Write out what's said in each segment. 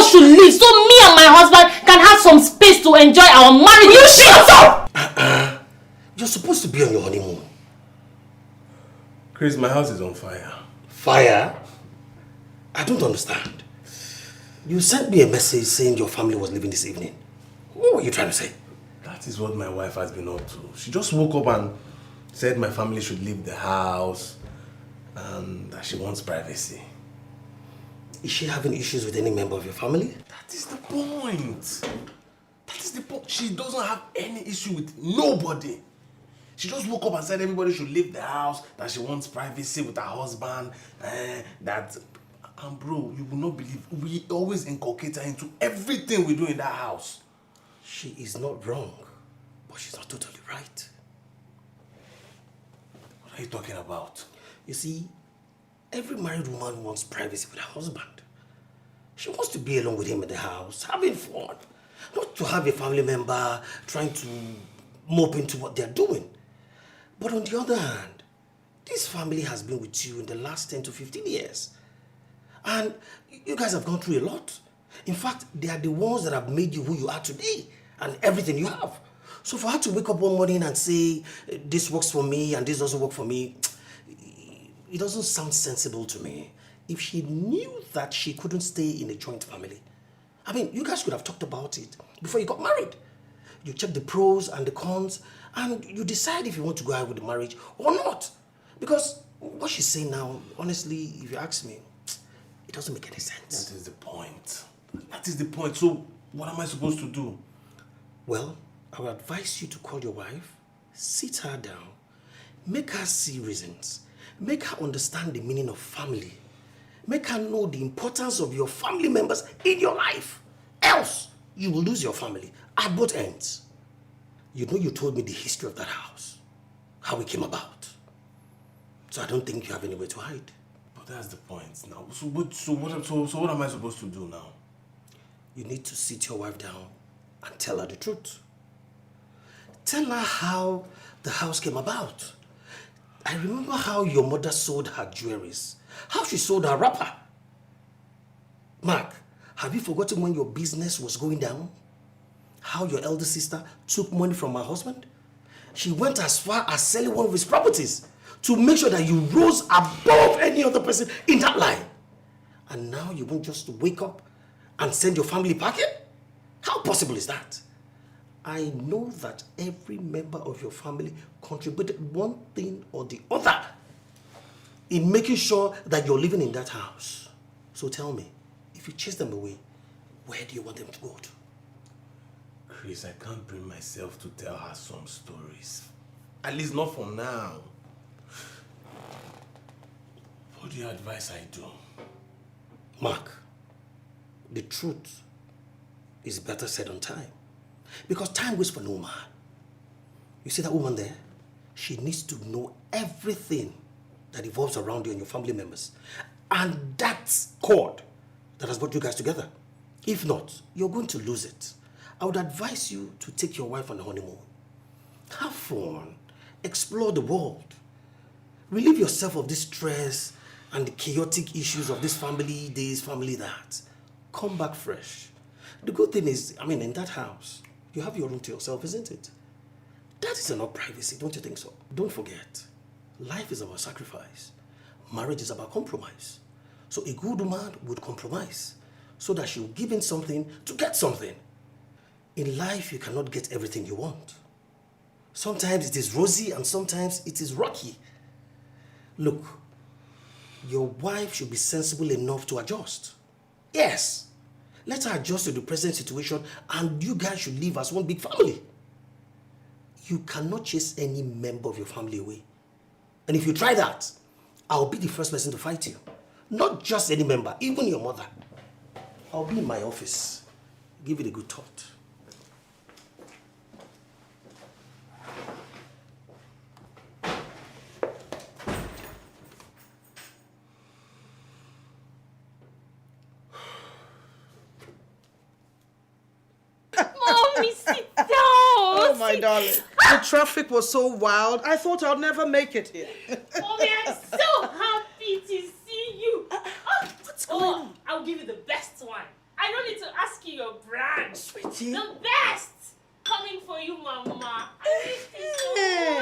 us should leave so me and my husband can have some space to enjoy our marriage. You shut up! You're supposed to be on your honeymoon. Chris, my house is on fire. Fire? I don't understand. You sent me a message saying your family was leaving this evening. What were you trying to say? That is what my wife has been up to. She just woke up and said my family should leave the house and that she wants privacy. Is she having issues with any member of your family? That is the point. That is the point. She doesn't have any issue with nobody. She just woke up and said everybody should leave the house, that she wants privacy with her husband, and bro, you will not believe, we always inculcate her into everything we do in that house. She is not wrong, but she's not totally right. What are you talking about? You see, every married woman wants privacy with her husband. She wants to be alone with him in the house, having fun. Not to have a family member trying to mope into what they're doing. But on the other hand, this family has been with you in the last 10 to 15 years. And you guys have gone through a lot. In fact, they are the ones that have made you who you are today and everything you have. So for her to wake up one morning and say, this works for me and this doesn't work for me, it doesn't sound sensible to me. If she knew that she couldn't stay in a joint family, I mean, you guys could have talked about it before you got married. You check the pros and the cons, and you decide if you want to go ahead with the marriage or not. Because what she's saying now, honestly, if you ask me, it doesn't make any sense. That is the point. That is the point. So, what am I supposed to do? Well, I would advise you to call your wife, sit her down, make her see reasons, make her understand the meaning of family, make her know the importance of your family members in your life. Else, you will lose your family at both ends. You know you told me the history of that house, how it came about. So I don't think you have anywhere to hide. But that's the point now. So what am I supposed to do now? You need to sit your wife down and tell her the truth. Tell her how the house came about. I remember how your mother sold her jewelries, how she sold her wrapper. Mark, have you forgotten when your business was going down? How your elder sister took money from her husband? She went as far as selling one of his properties to make sure that you rose above any other person in that line. And now you won't just wake up and send your family packing? How possible is that? I know that every member of your family contributed one thing or the other in making sure that you're living in that house. So tell me, if you chase them away, where do you want them to go to? Chris, I can't bring myself to tell her some stories. At least not for now. What do you advise I do? Mark, the truth is better said on time. Because time waits for no man. You see that woman there? She needs to know everything that evolves around you and your family members. And that's cord that has brought you guys together. If not, you're going to lose it. I would advise you to take your wife on a honeymoon. Have fun. Explore the world. Relieve yourself of this stress and the chaotic issues of this family this, family that. Come back fresh. The good thing is, in that house, you have your room to yourself, isn't it? That is enough privacy, don't you think so? Don't forget, life is about sacrifice. Marriage is about compromise. So a good woman would compromise so that she will give in something to get something. In life, you cannot get everything you want. Sometimes it is rosy and sometimes it is rocky. Look, your wife should be sensible enough to adjust. Yes, let her adjust to the present situation and you guys should live as one big family. You cannot chase any member of your family away. And if you try that, I'll be the first person to fight you. Not just any member, even your mother. I'll be in my office. Give it a good thought. Mommy, sit down. Oh, my darling. The traffic was so wild. I thought I'd never make it here. Mommy, I'm so happy to see you. What's going on? I'll give you the best one. I I don't need to ask you your brand. Sweetie. The best coming for you, Mama. I miss you so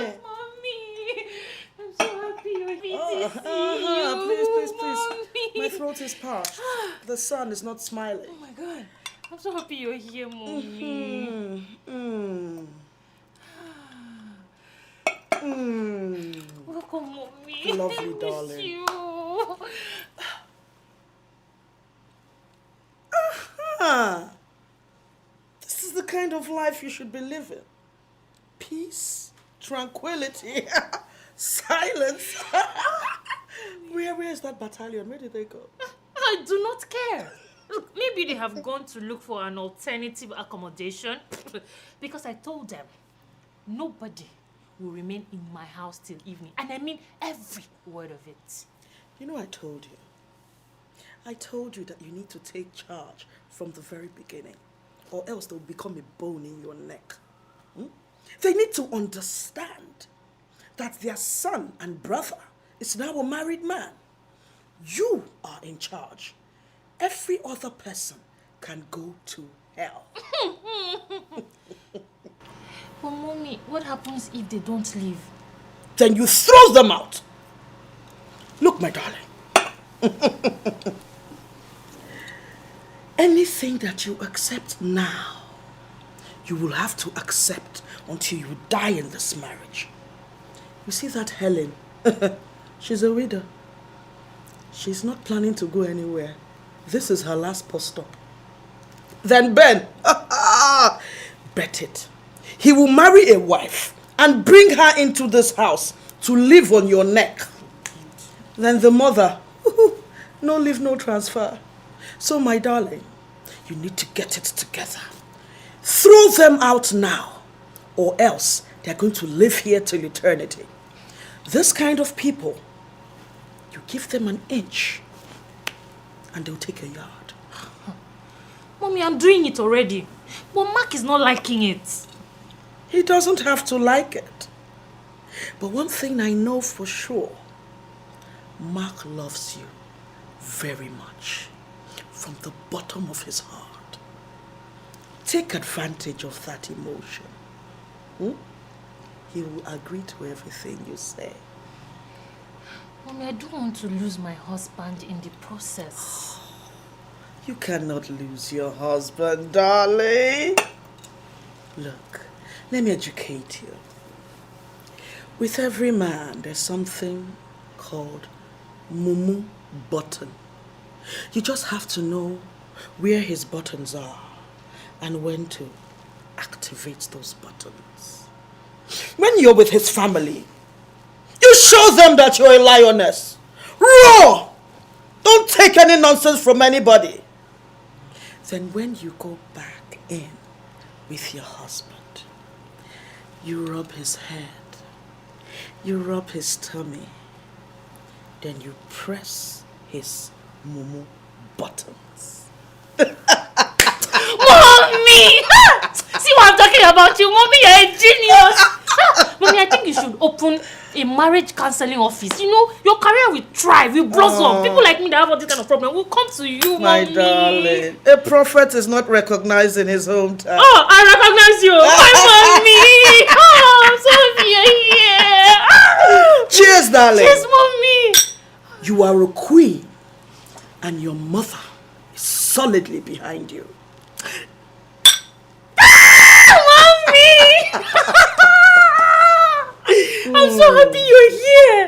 much, Mommy. I'm so happy you're here to see you. Please. Mommy. My throat is parched. The sun is not smiling. Oh my God. I'm so happy you're here, Mommy. Welcome, Mommy. Lovely, I miss darling. you. This is the kind of life you should be living. Peace, tranquility, silence. Where is that battalion? Where did they go? I do not care. Look, maybe they have gone to look for an alternative accommodation because I told them nobody will remain in my house till evening. And I mean every word of it. You know, I told you. I told you that you need to take charge from the very beginning, or else there will become a bone in your neck. They need to understand that their son and brother is now a married man. You are in charge. Every other person can go to hell. But Mommy, what happens if they don't leave? Then you throw them out. Look, my darling. Anything that you accept now, you will have to accept until you die in this marriage. You see that Helen? She's a widow. She's not planning to go anywhere. This is her last post stop. Then Ben, bet it. He will marry a wife and bring her into this house to live on your neck. Then the mother, no leave, no transfer. So my darling, you need to get it together. Throw them out now, or else they're going to live here till eternity. This kind of people, you give them an inch and they'll take a yard. Mommy, I'm doing it already. But Mark is not liking it. He doesn't have to like it. But one thing I know for sure, Mark loves you very much from the bottom of his heart. Take advantage of that emotion. He will agree to everything you say. Mommy, I don't want to lose my husband in the process. You cannot lose your husband, darling. Look, let me educate you. With every man, there's something called mumu button. You just have to know where his buttons are and when to activate those buttons. When you're with his family, you show them that you're a lioness. Roar! Don't take any nonsense from anybody. Then when you go back in with your husband, you rub his head, you rub his tummy, then you press his mumu buttons. Mommy! See what I'm talking about you? Mommy, you're a genius! Mommy, I think you should open a marriage counseling office. You know, your career will thrive, will blossom. People like me that have all this kind of problem will come to you, My Mommy. darling, a prophet is not recognized in his hometown. Oh, I recognize you. My Mommy. Oh, I'm so happy you're here. Cheers, darling. Cheers, Mommy. You are a queen, and your mother is solidly behind you. Mommy! I'm so happy you're here.